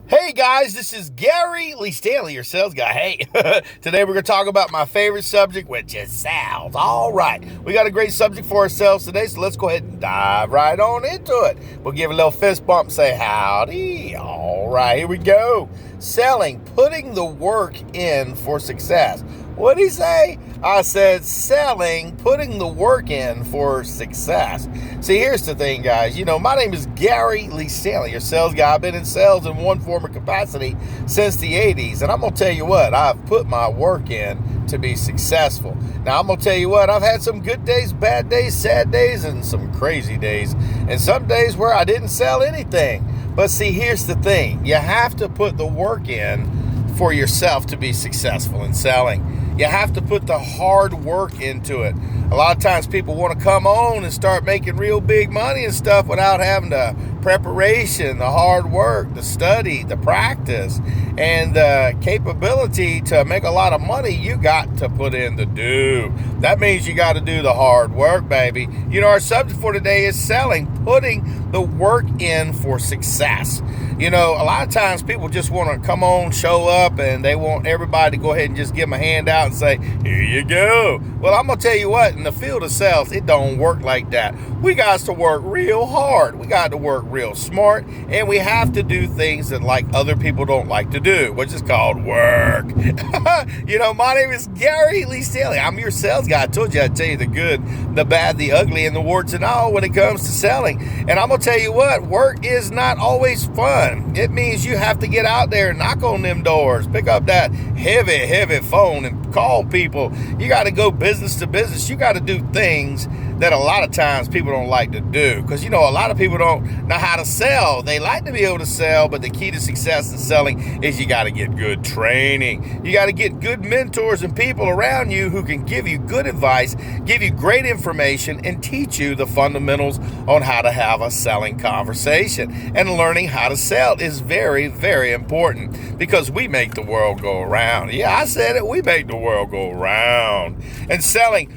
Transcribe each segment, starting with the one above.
Hey guys, this is Gary Lee Stanley, your sales guy. Hey, today we're going to talk about my favorite subject, which is sales. All right, we got a great subject for ourselves today, so let's go ahead and dive right on into it. We'll give a little fist bump and say howdy. All right, here we go. Selling, putting the work in for success. What did he say? I said selling, putting the work in for success. See, here's the thing, guys. My name is Gary Lee Stanley, your sales guy. I've been in sales in one form or capacity since the 80s. And I'm going to tell you what, I've put my work in to be successful. Now, I'm going to tell you what, I've had some good days, bad days, sad days, and some crazy days. And some days where I didn't sell anything. But see, here's the thing. You have to put the work in for yourself to be successful in selling. You have to put the hard work into it. A lot of times people want to come on and start making real big money and stuff without having the preparation, the hard work, the study, the practice, and the capability to make a lot of money. You got to put in the do. That means you got to do the hard work, baby. Our subject for today is selling, putting the work in for success. A lot of times people just want to come on, show up, and they want everybody to go ahead and just give them a handout and say, here you go. Well, I'm going to tell you what, in the field of sales, it don't work like that. We got to work real hard. We got to work real smart, and we have to do things that like other people don't like to do, which is called work. My name is Gary Lee Stanley. I'm your sales guy. I told you I'd tell you the good, the bad, the ugly, and the warts and all when it comes to selling. And I'm going to tell you what, work is not always fun. It means you have to get out there and knock on them doors, pick up that heavy phone and call people. You got to go business to business. You got to do things that a lot of times people don't like to do, because a lot of people don't know how to sell. They like to be able to sell, but the key to success in selling is you got to get good training. You got to get good mentors and people around you who can give you good advice, give you great information, and teach you the fundamentals on how to have a selling conversation. And learning how to sell is very, very important, because we make the world go around. Yeah, I said it. We make the world go around. And selling,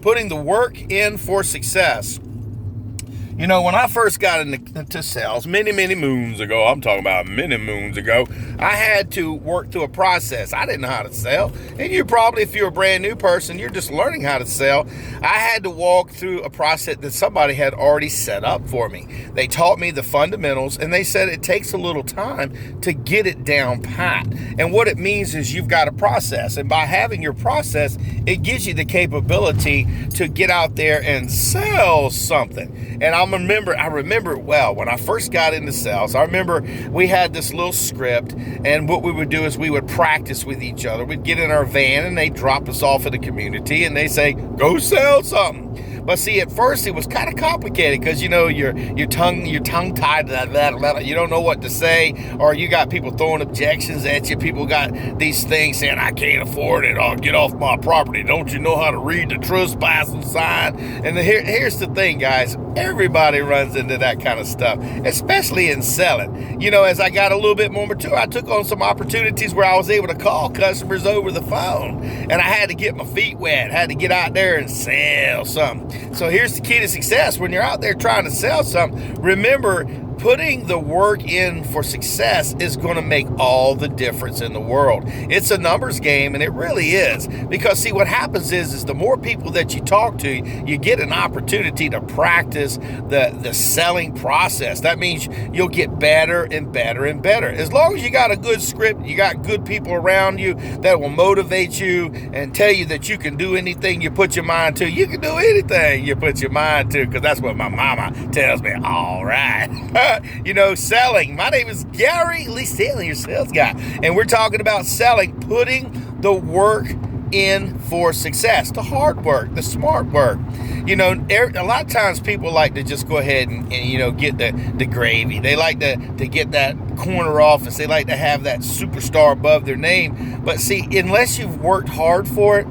putting the work in for success. When I first got into sales many moons ago, I'm talking about many moons ago, I had to work through a process. I didn't know how to sell. And you probably, if you're a brand new person, you're just learning how to sell. I had to walk through a process that somebody had already set up for me. They taught me the fundamentals, and they said it takes a little time to get it down pat. And what it means is you've got a process. And by having your process, it gives you the capability to get out there and sell something. And I remember well, when I first got into sales, I remember we had this little script, and what we would do is we would practice with each other. We'd get in our van, and they'd drop us off at the community, and they say, go sell something. But see, at first it was kind of complicated, because your tongue tied to that. You don't know what to say, or you got people throwing objections at you. People got these things saying, I can't afford it. I'll get off my property. Don't you know how to read the trespassing sign? And here's the thing, guys. Everybody runs into that kind of stuff, especially in selling. As I got a little bit more mature, I took on some opportunities where I was able to call customers over the phone, and I had to get my feet wet. I had to get out there and sell something. So here's the key to success. When you're out there trying to sell something, remember, putting the work in for success is going to make all the difference in the world. It's a numbers game, and it really is. Because see, what happens is the more people that you talk to, you get an opportunity to practice the selling process. That means you'll get better and better and better. As long as you got a good script, you got good people around you that will motivate you and tell you that you can do anything you put your mind to. You can do anything you put your mind to, because that's what my mama tells me. All right. Selling. My name is Gary Lee Stanley, your sales guy, and we're talking about selling, putting the work in for success, the hard work, the smart work. A lot of times people like to just go ahead and get the gravy. They like to get that corner office. They like to have that superstar above their name. But see, unless you've worked hard for it,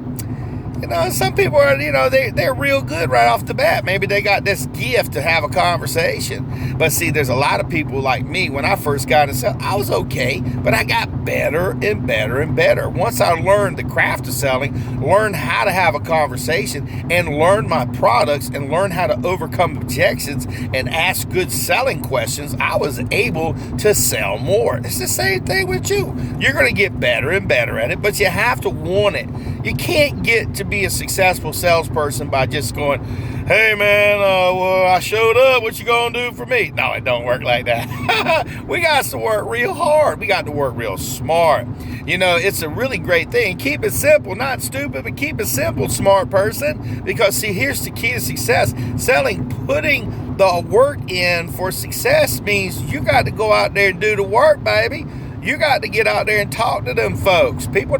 Some people are, they're real good right off the bat. Maybe they got this gift to have a conversation. But see, there's a lot of people like me. When I first got into sales, I was okay, but I got better and better and better. Once I learned the craft of selling, learned how to have a conversation, and learned my products, and learned how to overcome objections and ask good selling questions, I was able to sell more. It's the same thing with you. You're going to get better and better at it, but you have to want it. You can't get to be a successful salesperson by just going, hey man, well, I showed up, what you gonna do for me? No, it don't work like that. We got to work real hard. We got to work real smart. It's a really great thing. Keep it simple, not stupid, but keep it simple, smart person. Because see, here's the key to success. Selling, putting the work in for success means you got to go out there and do the work, baby. You got to get out there and talk to them folks. People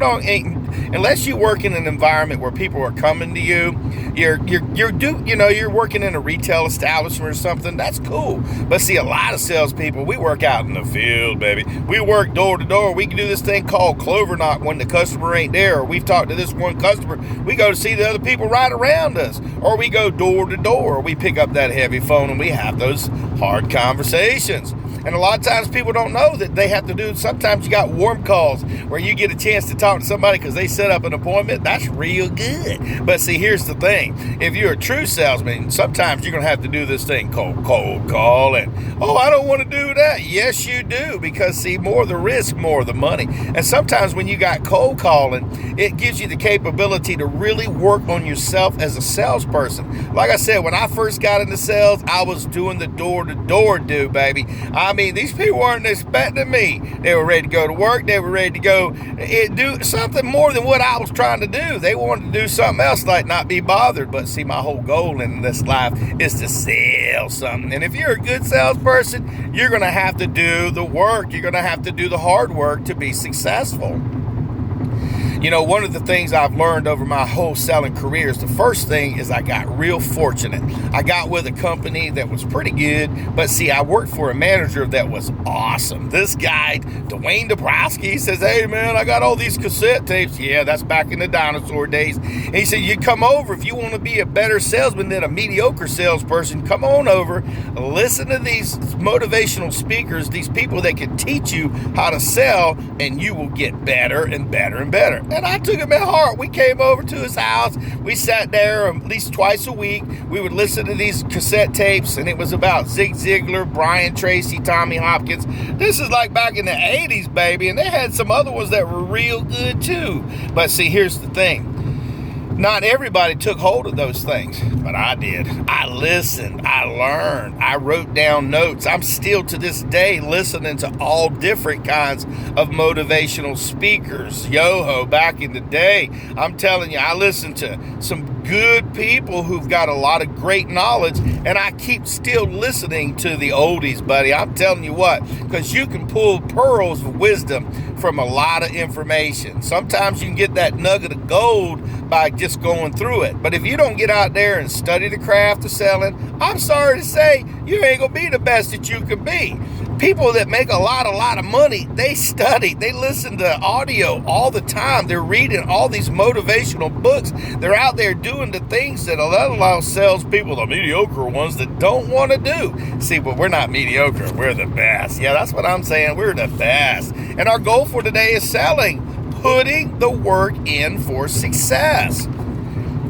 unless you work in an environment where people are coming to you, you're working in a retail establishment or something. That's cool. But see, a lot of salespeople, we work out in the field, baby. We work door to door. We can do this thing called clover knock when the customer ain't there, or we've talked to this one customer. We go to see the other people right around us, or we go door to door. We pick up that heavy phone and we have those hard conversations. And a lot of times people don't know that they have to do, sometimes you got warm calls where you get a chance to talk to somebody because they set up an appointment. That's real good. But see, here's the thing. If you're a true salesman, sometimes you're going to have to do this thing called cold call. And, I don't want to do that. Yes, you do. Because see, more the risk, more the money. And sometimes when you got cold calling, it gives you the capability to really work on yourself as a salesperson. Like I said, when I first got into sales, I was doing the door-to-door baby. These people weren't expecting me. They were ready to go to work. They were ready to go do something more than what I was trying to do. They wanted to do something else, like not be bothered. But see, my whole goal in this life is to sell something. And if you're a good salesperson, you're going to have to do the work. You're going to have to do the hard work to be successful. One of the things I've learned over my whole selling career is the first thing is I got real fortunate. I got with a company that was pretty good, but see, I worked for a manager that was awesome. This guy, Dwayne Dabrowski, says, hey man, I got all these cassette tapes. Yeah, that's back in the dinosaur days. And he said, you come over if you want to be a better salesman than a mediocre salesperson. Come on over, listen to these motivational speakers, these people that can teach you how to sell, and you will get better and better and better. And I took him at heart. We came over to his house. We sat there at least twice a week. We would listen to these cassette tapes, and it was about Zig Ziglar, Brian Tracy, Tommy Hopkins. This is like back in the 80s, baby, and they had some other ones that were real good too. But see, here's the thing. Not everybody took hold of those things, but I did. I listened, I learned, I wrote down notes. I'm still to this day listening to all different kinds of motivational speakers. Yo-ho, back in the day, I'm telling you, I listened to some good people who've got a lot of great knowledge, and I keep still listening to the oldies, buddy. I'm telling you what, because you can pull pearls of wisdom from a lot of information. Sometimes you can get that nugget of gold by just going through it. But if you don't get out there and study the craft of selling, I'm sorry to say, you ain't gonna be the best that you can be. People that make a lot of money, they study, they listen to audio all the time. They're reading all these motivational books. They're out there doing the things that a lot of salespeople, the mediocre ones, that don't want to do. See, but we're not mediocre. We're the best. Yeah, that's what I'm saying. We're the best. And our goal for today is selling, putting the work in for success.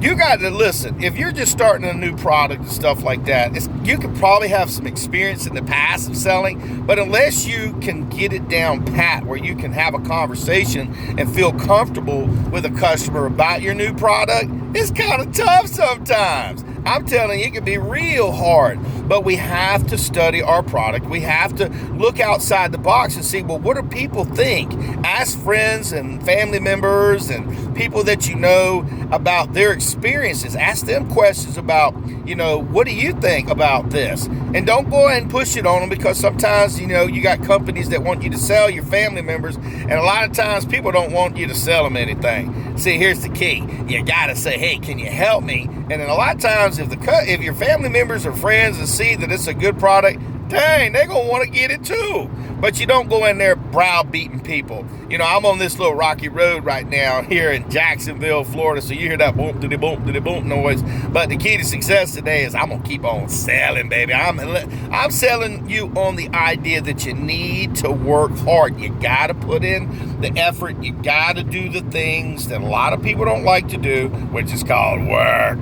You got to listen. If you're just starting a new product and stuff like that, you could probably have some experience in the past of selling, but unless you can get it down pat where you can have a conversation and feel comfortable with a customer about your new product, it's kind of tough sometimes. I'm telling you, it can be real hard, but we have to study our product. We have to look outside the box and see, well, what do people think? Ask friends and family members and people that you know about their experiences. Ask them questions about, what do you think about this? And don't go ahead and push it on them, because sometimes, you got companies that want you to sell your family members, and a lot of times people don't want you to sell them anything. See, here's the key. You got to say, hey, can you help me? And then a lot of times, if your family members or friends and see that it's a good product, dang, they're going to want to get it too. But you don't go in there browbeating people. You know, I'm on this little rocky road right now here in Jacksonville, Florida, so you hear that boom noise. But the key to success today is I'm going to keep on selling, baby. I'm selling you on the idea that you need to work hard. You got to put in the effort. You got to do the things that a lot of people don't like to do, which is called work.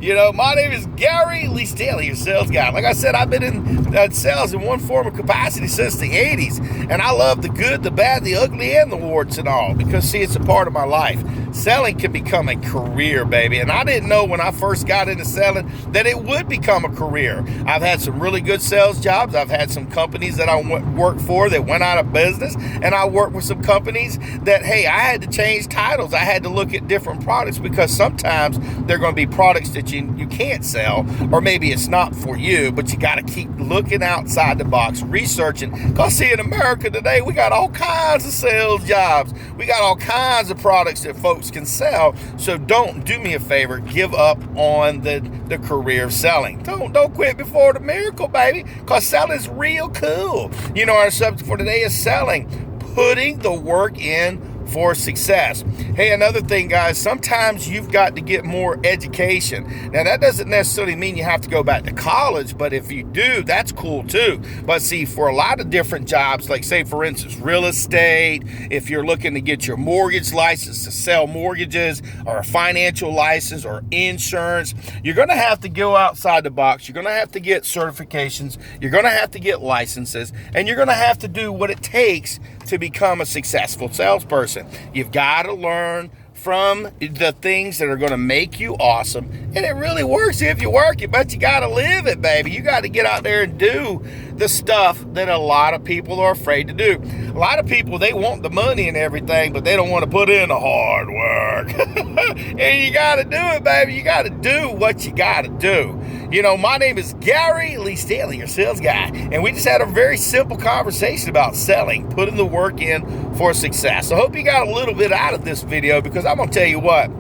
You know, my name is Gary Lee Stanley, your sales guy. Like I said, I've been in sales in one form of capacity since the 80s. And I love the good, the bad, the ugly, and the warts and all. Because, see, it's a part of my life. Selling can become a career, baby. And I didn't know when I first got into selling that it would become a career. I've had some really good sales jobs. I've had some companies that I worked for that went out of business. And I worked with some companies that, hey, I had to change titles. I had to look at different products because sometimes they're going to be products that you can't sell, or maybe it's not for you, but you got to keep looking outside the box, researching. Because, see, in America today, we got all kinds of sales jobs. We got all kinds of products that folks can sell. So don't, do me a favor, give up on the career of selling. Don't quit before the miracle, baby, because selling is real cool. You know, our subject for today is selling, putting the work in for success. Hey, another thing, guys, sometimes you've got to get more education. Now, that doesn't necessarily mean you have to go back to college, but if you do, that's cool too. But see, for a lot of different jobs, like say, for instance, real estate, if you're looking to get your mortgage license to sell mortgages, or a financial license, or insurance, you're going to have to go outside the box. You're going to have to get certifications. You're going to have to get licenses, and you're going to have to do what it takes to become a successful salesperson. You've got to learn from the things that are going to make you awesome. And it really works if you work it, but you got to live it, baby. You got to get out there and do the stuff that a lot of people are afraid to do. A lot of people, they want the money and everything, but they don't want to put in the hard work. And you got to do it, baby. You got to do what you got to do. You know, my name is Gary Lee Stanley, your sales guy, and we just had a very simple conversation about selling, putting the work in for success. I hope you got a little bit out of this video, because I'm going to tell you what,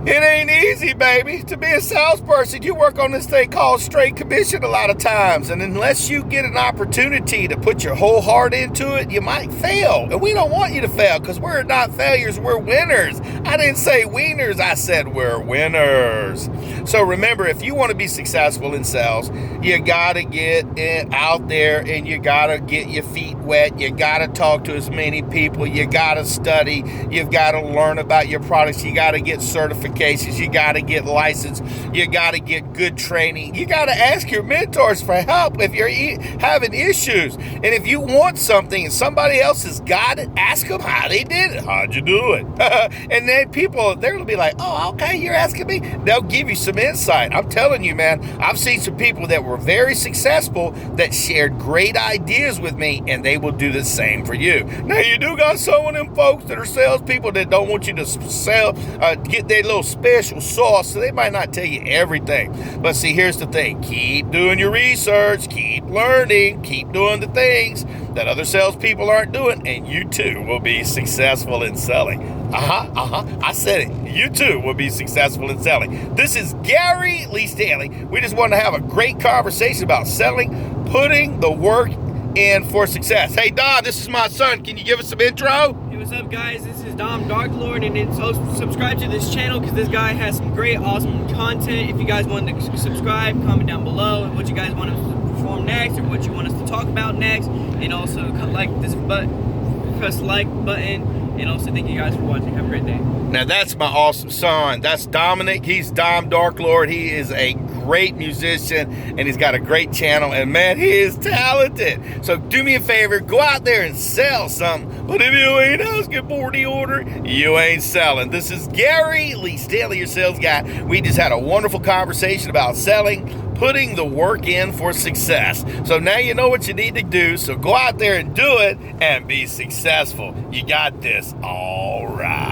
it ain't easy, baby. To be a salesperson, you work on this thing called straight commission a lot of times. And unless you get an opportunity to put your whole heart into it, you might fail. And we don't want you to fail, because we're not failures, we're winners. I didn't say wieners, I said we're winners. So remember, if you want to be successful in sales, you got to get it out there, and you got to get your feet wet. You got to talk to as many people. You got to study. You've got to learn about your products. You got to get certifications. You got to get licensed. You got to get good training. You got to ask your mentors for help if you're having issues. And if you want something and somebody else has got it, ask them how they did it. How'd you do it? And then people, they're going to be like, oh, okay, you're asking me? They'll give you some insight. I'm telling you, man, I've seen some people that were very successful that shared great ideas with me, and they will do the same for you. Now, you do got some of them folks that are salespeople that don't want you to sell, get their little special sauce, so they might not tell you everything. But see, here's the thing. Keep doing your research, keep learning, keep doing the things that other salespeople aren't doing, and you too will be successful in selling. I said it. You too will be successful in selling. This is Gary Lee Stanley. We just want to have a great conversation about selling, putting the work in for success. Hey, Don, this is my son. Can you give us some intro? Hey, what's up, guys? This is Dom Darklord, and it's subscribe to this channel because this guy has some great, awesome content. If you guys want to subscribe, comment down below what you guys want us to perform next, or what you want us to talk about next, and also like this button, press like button. And also, thank you guys for watching. Have a great day. Now, that's my awesome son. That's Dominic. He's Dom Darklord. He is a great musician, and he's got a great channel. And, man, he is talented. So do me a favor. Go out there and sell something. But if you ain't asking for the order, you ain't selling. This is Gary Lee Stanley, your sales guy. We just had a wonderful conversation about selling, putting the work in for success. So now you know what you need to do. So go out there and do it and be successful. You got this. All right.